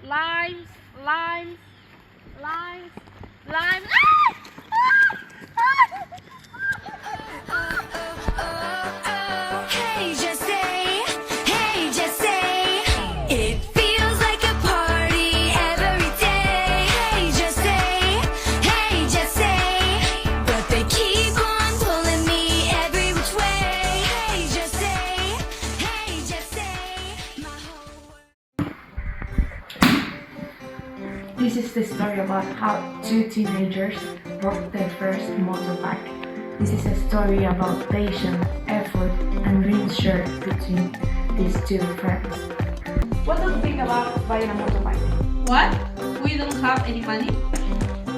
limes, limes, limes, limes. Hey, just say, it feels like a party every day. Hey, just say, but they keep on pulling me every which way. Hey, just say, my whole world. This is the story about how two teenagers rode their first motorbike. This is a story about patience, effort, and dreams shared between these two friends. What do you think about buying a motorbike? What? We don't have any money?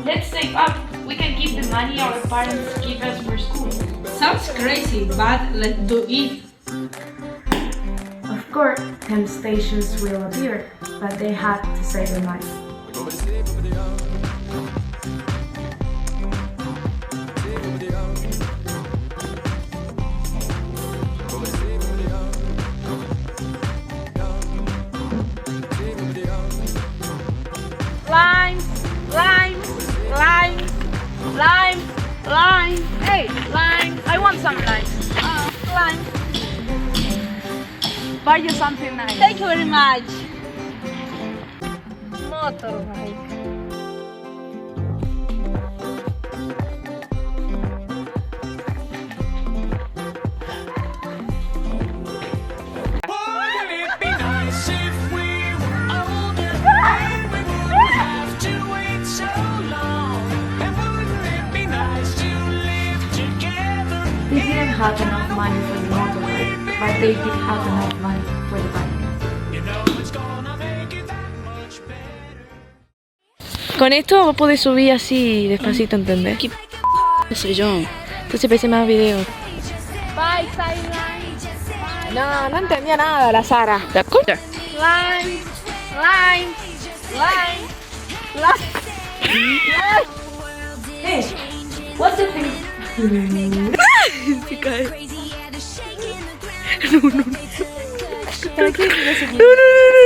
Let's save up. We can keep the money our parents give us for school. Sounds crazy, but let's do it. Of course, temptations will appear, but they had to save the money. Limes, limes, limes, limes, limes. Hey, limes. I want some limes. Limes. Buy you something nice. Thank you very much. Motorbike. Wouldn't it be nice if we were older and we wouldn't have to wait so long? And wouldn't it be nice to live together? They didn't have enough money for the motorbike, but they did have enough money for the bike. You know it's gonna make it that much better. Con esto vos podés subir así despacito, ¿entendés? ¿Qué soy yo? Entonces parece más video. Bye, sideline. No, no entendía nada la Sara. ¿La escucha? Limes, limes, limes, limes. Hey, what's the thing? Se cae. Crazy at a shake in the ground. No, no, no. No, no, no,